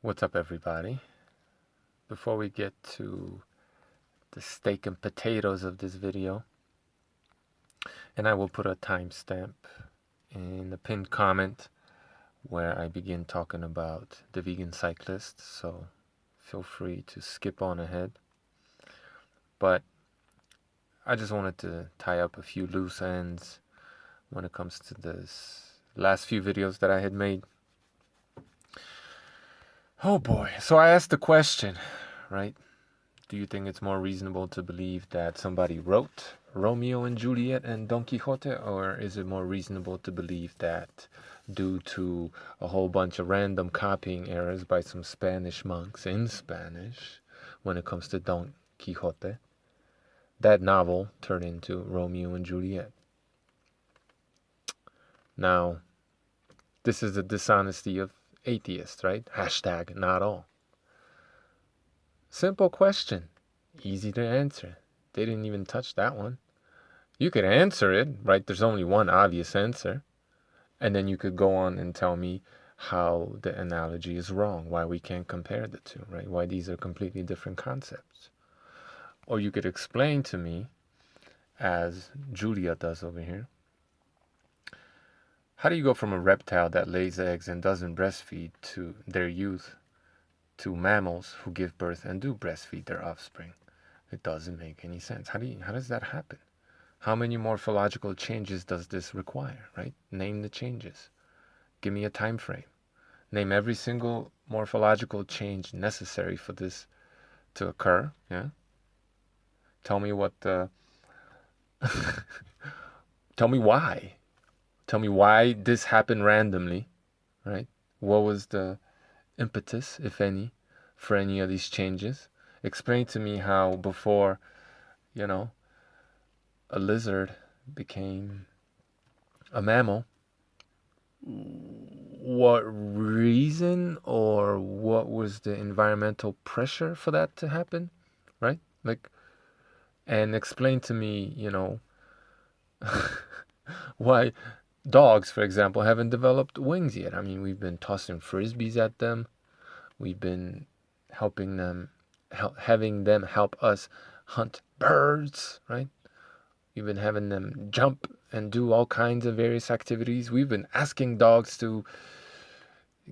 What's up, everybody? Before we get to the steak and potatoes of this video, and I will put a timestamp in the pinned comment where I begin talking about the Vegan Cyclist, so feel free to skip on ahead. But I just wanted to tie up a few loose ends when it comes to this last few videos that I had made. Oh boy, so I asked the question, right? Do you think it's more reasonable to believe that somebody wrote Romeo and Juliet and Don Quixote, or is it more reasonable to believe that due to a whole bunch of random copying errors by some Spanish monks in Spanish when it comes to Don Quixote, that novel turned into Romeo and Juliet? Now, this is the dishonesty of atheists, right? Hashtag not all. Simple question. Easy to answer. They didn't even touch that one. You could answer it, right? There's only one obvious answer. And then you could go on and tell me how the analogy is wrong, why we can't compare the two, right? Why these are completely different concepts. Or you could explain to me, as Julia does over here, how do you go from a reptile that lays eggs and doesn't breastfeed to their youth to mammals who give birth and do breastfeed their offspring? It doesn't make any sense. How does that happen? How many morphological changes does this require, right? Name the changes. Give me a time frame. Name every single morphological change necessary for this to occur, yeah? Tell me what the tell me why. Tell me why this happened randomly, right? What was the impetus, if any, for any of these changes? Explain to me how before, a lizard became a mammal, what reason or what was the environmental pressure for that to happen, right? And explain to me, why dogs, for example, haven't developed wings yet. I mean, we've been tossing frisbees at them. We've been helping them, having them help us hunt birds, right? We've been having them jump and do all kinds of various activities. We've been asking dogs to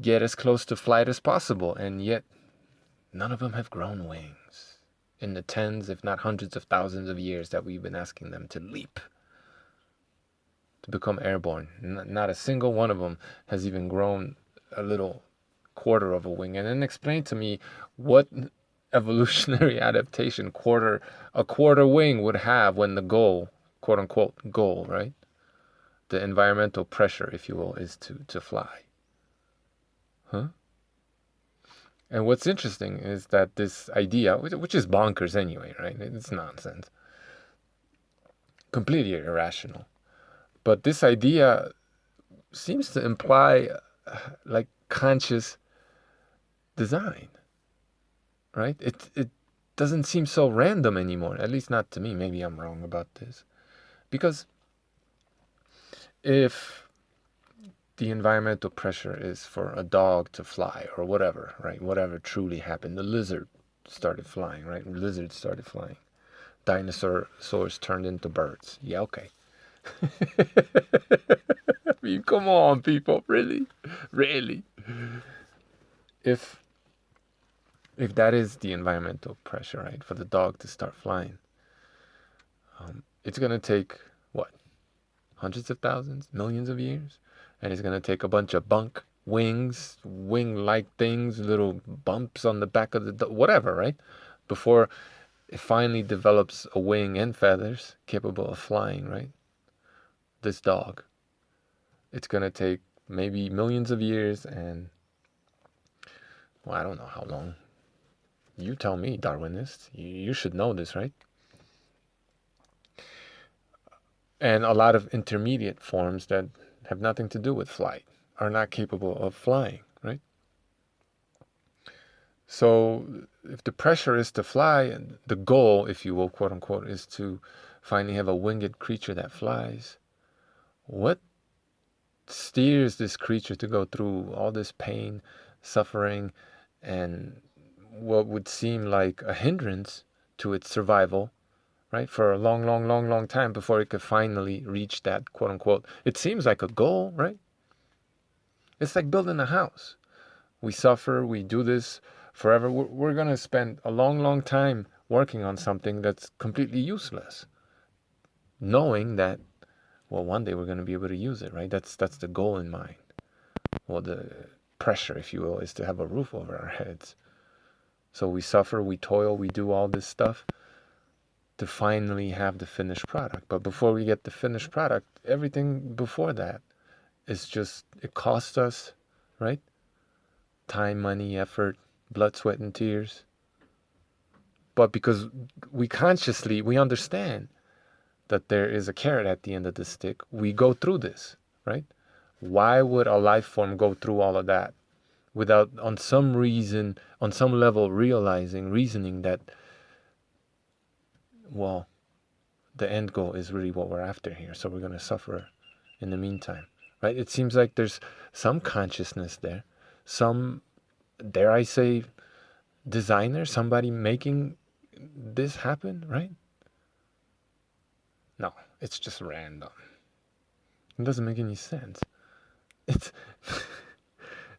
get as close to flight as possible, and yet none of them have grown wings in the tens, if not hundreds of thousands of years that we've been asking them to leap, to become airborne. Not a single one of them has even grown a little quarter of a wing. And then explain to me what evolutionary adaptation a quarter wing would have when the goal, quote unquote goal, right? The environmental pressure, if you will, is to fly. Huh? And what's interesting is that this idea, which is bonkers anyway, right? It's nonsense. Completely irrational. But this idea seems to imply like conscious design, right? It doesn't seem so random anymore, at least not to me. Maybe I'm wrong about this. Because if the environmental pressure is for a dog to fly or whatever, right? Whatever truly happened. The lizard started flying, right? Lizards started flying. Dinosaurs turned into birds. Yeah, okay. I mean, come on, people. Really? Really? If that is the environmental pressure, right, for the dog to start flying, it's going to take, what, hundreds of thousands, millions of years? And it's going to take a bunch of wing-like things, little bumps on the back of the dog, whatever, right? Before it finally develops a wing and feathers capable of flying, right? This dog. It's going to take maybe millions of years and, well, I don't know how long. You tell me, Darwinist. You should know this, right? And a lot of intermediate forms that have nothing to do with flight are not capable of flying, right? So if the pressure is to fly, and the goal, if you will, quote unquote, is to finally have a winged creature that flies, what steers this creature to go through all this pain, suffering, and what would seem like a hindrance to its survival, right, for a long, long, long, long time before it could finally reach that quote unquote, it seems like a goal, right? It's like building a house. We suffer, we do this forever. We're going to spend a long, long time working on something that's completely useless, knowing that, well, one day we're going to be able to use it, right? That's the goal in mind. Well, the pressure, if you will, is to have a roof over our heads. So we suffer, we toil, we do all this stuff to finally have the finished product. But before we get the finished product, everything before that is just, it costs us, right? Time, money, effort, blood, sweat, and tears. But because we understand that there is a carrot at the end of the stick, we go through this, right? Why would a life form go through all of that without, on some level, reasoning that, well, the end goal is really what we're after here, so we're going to suffer in the meantime, right? It seems like there's some consciousness there, some, dare I say, designer, somebody making this happen, right? No, it's just random. It doesn't make any sense. It's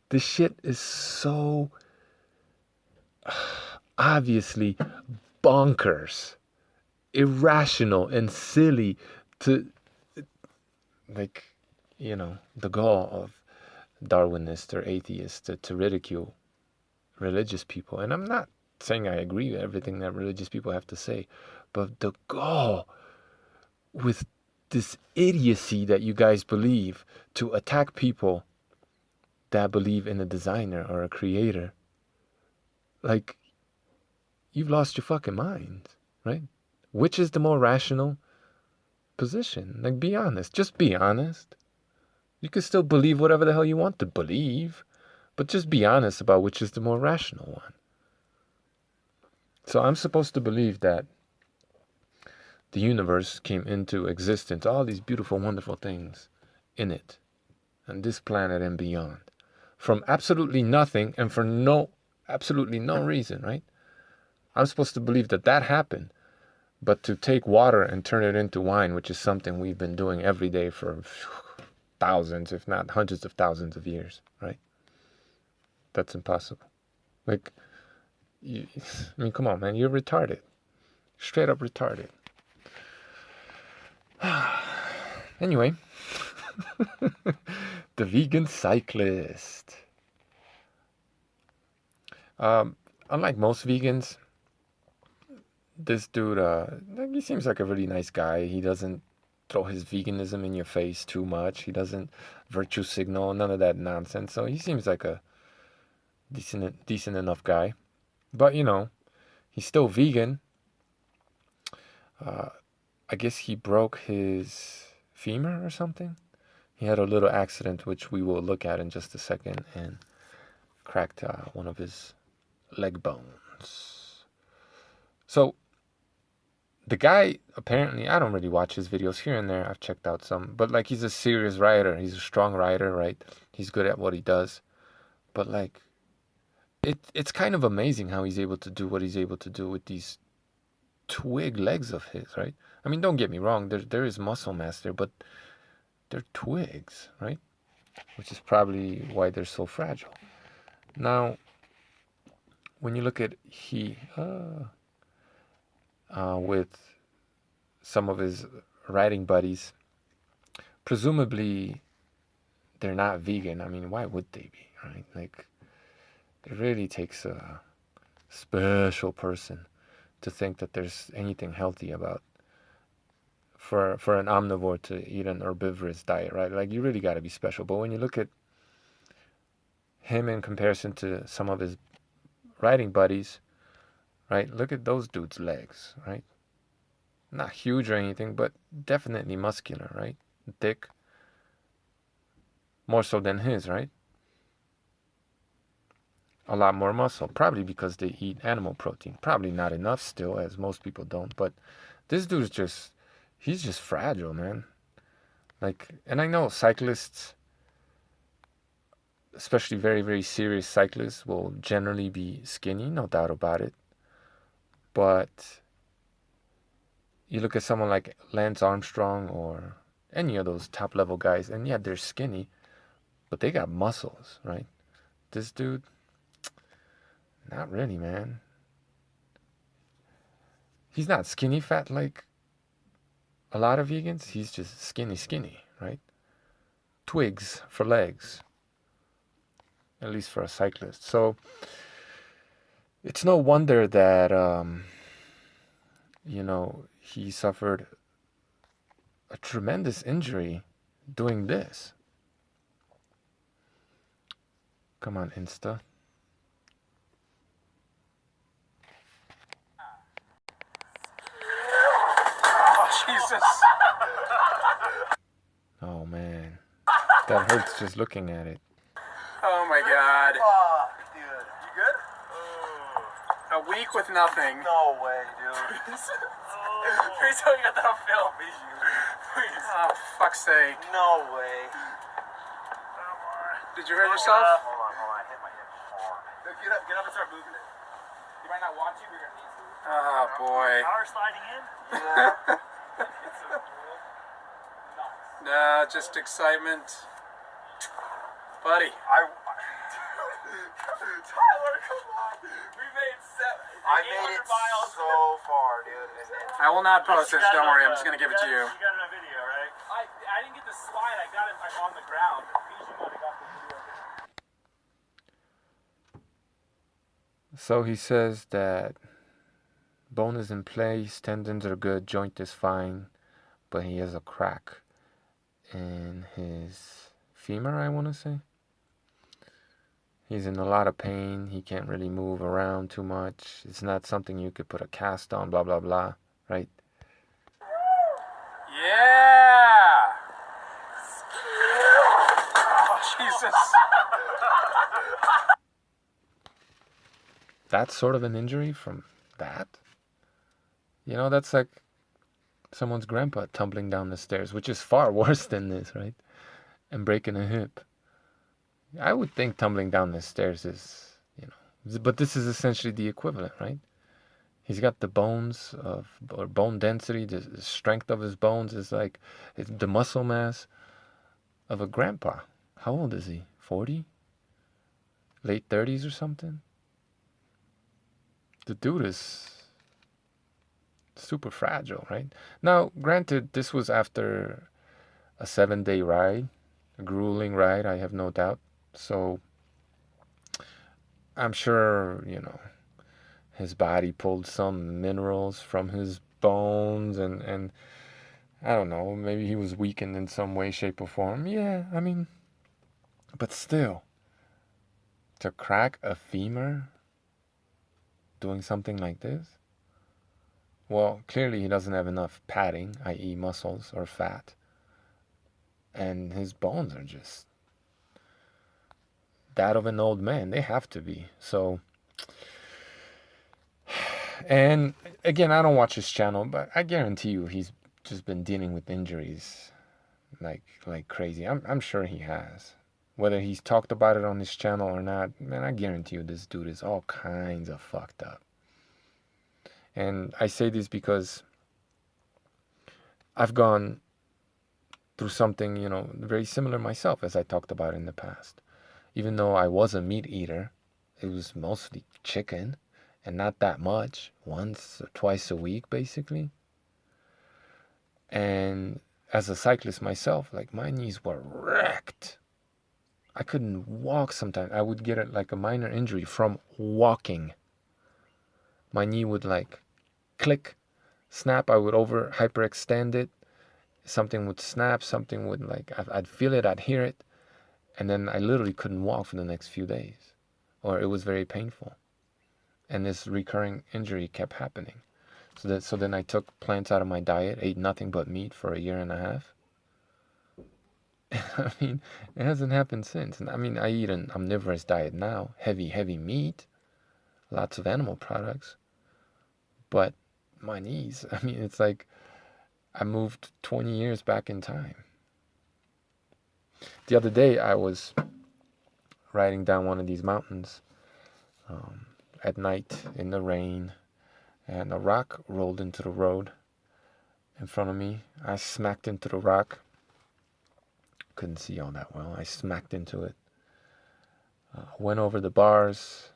this shit is so obviously bonkers, irrational, and silly to, like, the goal of Darwinists or atheists to ridicule religious people. And I'm not saying I agree with everything that religious people have to say, but the goal with this idiocy that you guys believe to attack people that believe in a designer or a creator, like, you've lost your fucking mind, right? Which is the more rational position? Like, be honest. Just be honest. You can still believe whatever the hell you want to believe, but just be honest about which is the more rational one. So I'm supposed to believe that the universe came into existence, all these beautiful, wonderful things in it, and this planet and beyond, from absolutely nothing and for absolutely no reason, right? I'm supposed to believe that happened, but to take water and turn it into wine, which is something we've been doing every day for thousands, if not hundreds of thousands of years, right? That's impossible. Like, I mean, come on, man, you're retarded. Straight up retarded. Anyway, the Vegan Cyclist. Unlike most vegans, this dude, he seems like a really nice guy. He doesn't throw his veganism in your face too much. He doesn't virtue signal, none of that nonsense. So he seems like a decent enough guy. But, he's still vegan. I guess he broke his femur or something. He had a little accident, which we will look at in just a second, and cracked one of his leg bones. So the guy, apparently, I don't really watch his videos. Here and there I've checked out some, but like, he's a serious rider. He's a strong rider, right? He's good at what he does. But like, it's kind of amazing how he's able to do what he's able to do with these twig legs of his, right? I mean, don't get me wrong, there is muscle mass there, but they're twigs, right? Which is probably why they're so fragile. Now, when you look at with some of his riding buddies, presumably they're not vegan. I mean, why would they be, right? Like, it really takes a special person to think that there's anything healthy about for an omnivore to eat an herbivorous diet, right? Like, you really got to be special. But when you look at him in comparison to some of his riding buddies, right? Look at those dudes' legs, right? Not huge or anything, but definitely muscular, right? Thick. More so than his, right? A lot more muscle. Probably because they eat animal protein. Probably not enough still, as most people don't. But this dude's he's just fragile, man. Like, and I know cyclists especially very, very serious cyclists, will generally be skinny, no doubt about it. But you look at someone like Lance Armstrong or any of those top level guys, and yeah, they're skinny, but they got muscles, right? This dude, not really, man. He's not skinny fat like a lot of vegans. He's just skinny, skinny, right? Twigs for legs, at least for a cyclist. So it's no wonder that, he suffered a tremendous injury doing this. Come on, Insta. Oh, Jesus. Oh, man. That hurts just looking at it. Oh, my God. Oh, dude. You good? A week with nothing. No way, dude. Please tell me you got that on film. Please. Oh, fuck's sake. No way. Did you hurt yourself? Hold on. I hit my hip hard. Get up and start moving it. You might not want to, but you're going to need to. Oh, boy. Power sliding in? Yeah. No, just excitement. Buddy. Tyler, come on. We made I made it miles. so far, dude. I will not post this. Don't worry. I'm just going to give it to you. You got it on video, right? I didn't get the slide. I got it on the ground. Usually might have got the video. So he says that bone is in place, tendons are good, joint is fine, but he has a crack in his femur, I want to say. He's in a lot of pain. He can't really move around too much. It's not something you could put a cast on, blah, blah, blah, right? Yeah! Oh, Jesus. That's sort of an injury from that? That's like someone's grandpa tumbling down the stairs, which is far worse than this, right? And breaking a hip. I would think tumbling down the stairs is, but this is essentially the equivalent, right? He's got the bones or bone density, the strength of his bones is like the muscle mass of a grandpa. How old is he? 40? Late 30s or something? The dude is super fragile, right? Now, granted, this was after a 7-day ride, a grueling ride, I have no doubt. So I'm sure, his body pulled some minerals from his bones and I don't know, maybe he was weakened in some way, shape, or form. Yeah, I mean, but still, to crack a femur doing something like this? Well, clearly he doesn't have enough padding, i.e. muscles or fat. And his bones are just that of an old man. They have to be. So, and again, I don't watch his channel, but I guarantee you he's just been dealing with injuries like crazy. I'm sure he has. Whether he's talked about it on his channel or not, man, I guarantee you this dude is all kinds of fucked up. And I say this because I've gone through something, very similar myself, as I talked about in the past. Even though I was a meat eater, it was mostly chicken and not that much, once or twice a week, basically. And as a cyclist myself, like my knees were wrecked. I couldn't walk sometimes. I would get a minor injury from walking. My knee would click, snap. I would hyperextend it. Something would snap. Something would I'd feel it. I'd hear it. And then I literally couldn't walk for the next few days. Or it was very painful. And this recurring injury kept happening. So then I took plants out of my diet, ate nothing but meat for 1.5 years. I mean, it hasn't happened since. And I mean, I eat an omnivorous diet now, heavy meat, lots of animal products. But my knees, I mean, it's like I moved 20 years back in time. The other day I was riding down one of these mountains at night in the rain, and a rock rolled into the road in front of me. I smacked into the rock. Couldn't see all that well. I smacked into it. Went over the bars,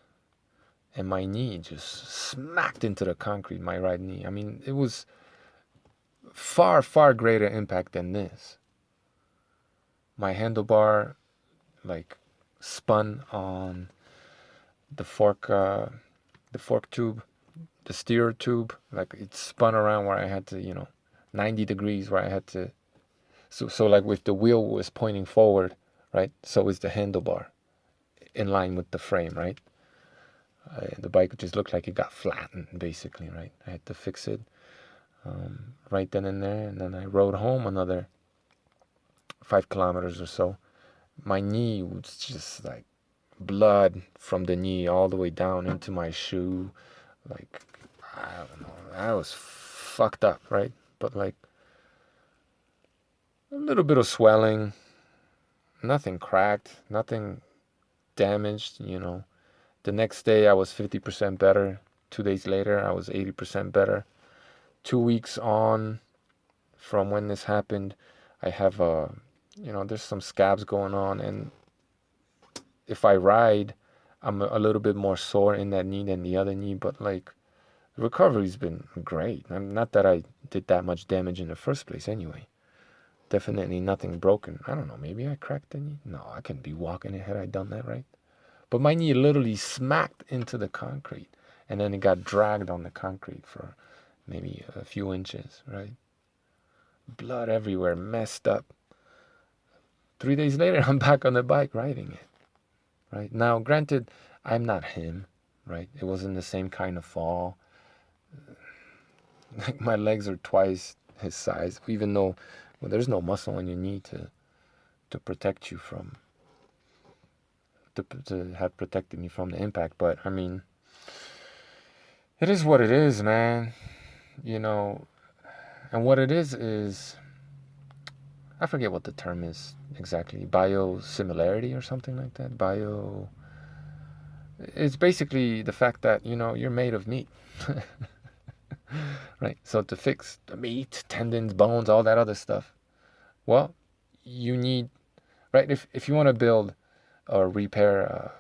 and my knee just smacked into the concrete, my right knee. I mean, it was far, far greater impact than this. My handlebar, like, spun on the fork tube, the steer tube. Like, it spun around where I had to, 90 degrees where I had to. So like, if the wheel was pointing forward, right? So is the handlebar in line with the frame, right? The bike just looked like it got flattened, basically, right? I had to fix it right then and there, and then I rode home another 5 kilometers or so. My knee was just like blood from the knee all the way down into my shoe. Like, I don't know, I was fucked up, right? But like, a little bit of swelling, nothing cracked, nothing damaged. The next day I was 50% better. 2 days later I was 80% better. 2 weeks on from when this happened, I have there's some scabs going on, and if I ride, I'm a little bit more sore in that knee than the other knee, but like, the recovery's been great. Not that I did that much damage in the first place anyway. Definitely nothing broken. I don't know, maybe I cracked the knee? No, I couldn't be walking it had I done that, right? But my knee literally smacked into the concrete, and then it got dragged on the concrete for maybe a few inches, right? Blood everywhere, messed up. 3 days later, I'm back on the bike riding it, right? Now, granted, I'm not him, right? It wasn't the same kind of fall. Like, my legs are twice his size, even though, well, there's no muscle on your knee to protect you from, to have protected me from the impact. But I mean, it is what it is, man. And what it is I forget what the term is exactly. Biosimilarity or something like that. It's basically the fact that, you're made of meat. Right? So to fix the meat, tendons, bones, all that other stuff, well, you need, right? If you want to build or repair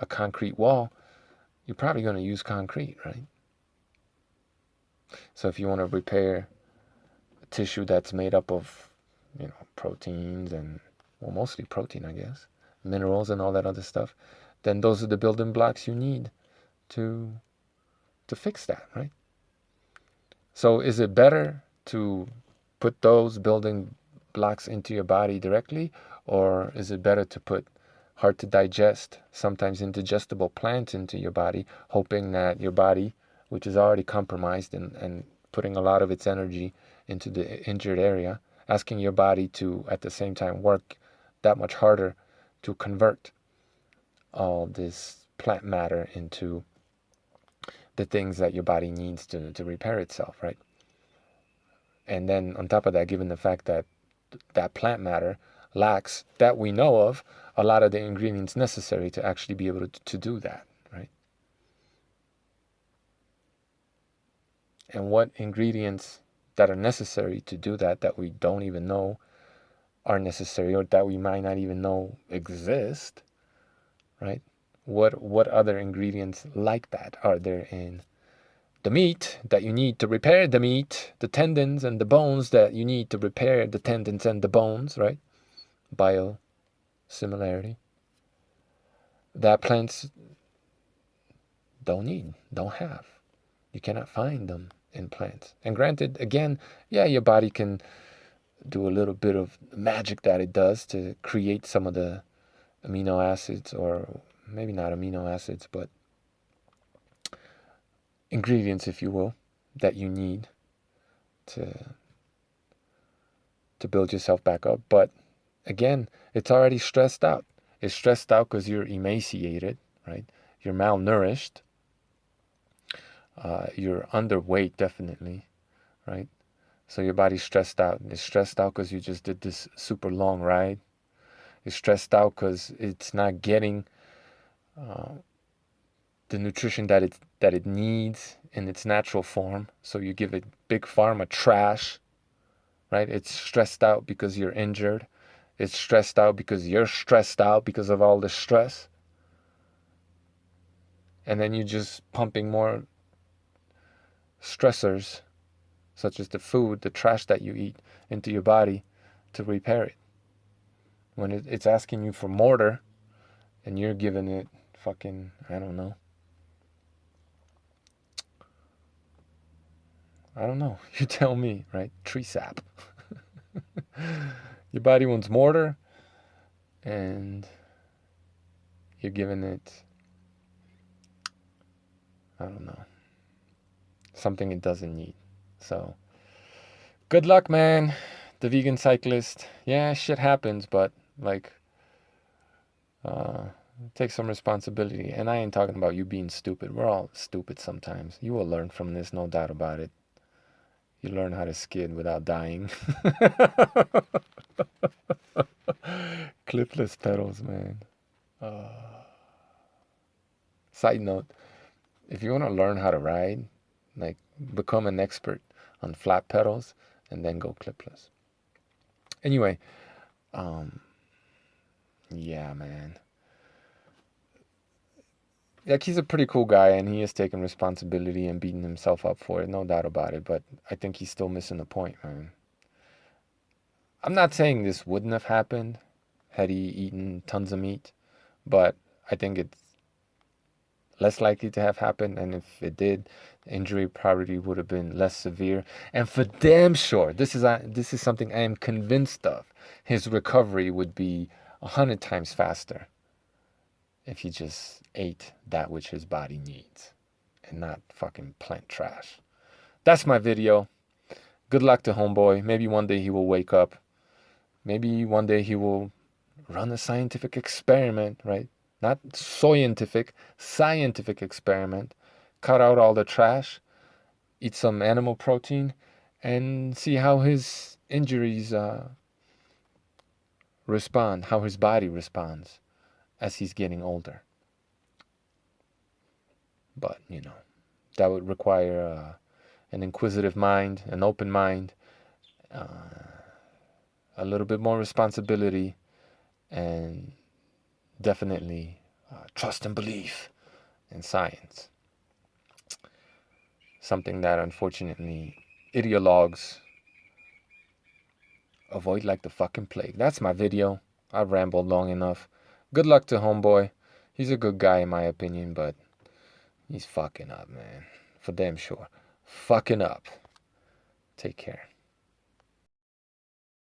a concrete wall, you're probably going to use concrete, right? So if you want to repair a tissue that's made up of, proteins and, well, mostly protein, I guess, minerals and all that other stuff, then those are the building blocks you need to fix that, right? So is it better to put those building blocks into your body directly, or is it better to put hard to digest, sometimes indigestible plants into your body, hoping that your body, which is already compromised and putting a lot of its energy into the injured area, asking your body to at the same time work that much harder to convert all this plant matter into the things that your body needs to repair itself, right? And then on top of that, given the fact that that plant matter lacks, that we know of, a lot of the ingredients necessary to actually be able to do that, right? And what ingredients that are necessary to do that we don't even know are necessary, or that we might not even know exist, right? What other ingredients like that are there in the meat that you need to repair the meat, the tendons and the bones that you need to repair the tendons and the bones, right? Biosimilarity. That plants don't have. You cannot find them in plants. And granted, again, yeah, your body can do a little bit of magic that it does to create some of the amino acids, or maybe not amino acids, but ingredients, if you will, that you need to build yourself back up. But again, it's already stressed out. It's stressed out because you're emaciated, right? You're malnourished. You're underweight, definitely, right? So your body's stressed out. It's stressed out because you just did this super long ride. It's stressed out because it's not getting the nutrition that it needs in its natural form. So you give it big pharma trash, right? It's stressed out because you're injured. It's stressed out because you're stressed out because of all the stress. And then you're just pumping more stressors, such as the food, the trash that you eat, into your body to repair it. When it's asking you for mortar, and you're giving it fucking, I don't know. You tell me, right? Tree sap. Your body wants mortar, and you're giving it, I don't know, something it doesn't need. So, good luck, man. The Vegan Cyclist. Yeah, shit happens, but like, take some responsibility. And I ain't talking about you being stupid. We're all stupid sometimes. You will learn from this, no doubt about it. You learn how to skid without dying. Clipless pedals, man. Side note, if you want to learn how to ride, like, become an expert on flat pedals and then go clipless. Anyway, yeah, man. Like, he's a pretty cool guy, and he is taking responsibility and beating himself up for it, no doubt about it. But I think he's still missing the point, man. I'm not saying this wouldn't have happened had he eaten tons of meat, but I think it's less likely to have happened. And if it did, the injury probably would have been less severe. And for damn sure, this is something I am convinced of, his recovery would be 100 times faster if he just ate that which his body needs and not fucking plant trash. That's my video. Good luck to homeboy. Maybe one day he will wake up. Maybe one day he will run a scientific experiment, right? Not scientific experiment. Cut out all the trash, eat some animal protein, and see how his injuries respond, how his body responds as he's getting older. But, that would require an inquisitive mind, an open mind, a little bit more responsibility, and definitely trust and belief in science. Something that, unfortunately, ideologues avoid like the fucking plague. That's my video. I've rambled long enough. Good luck to homeboy. He's a good guy in my opinion, but he's fucking up, man. For damn sure. Fucking up. Take care.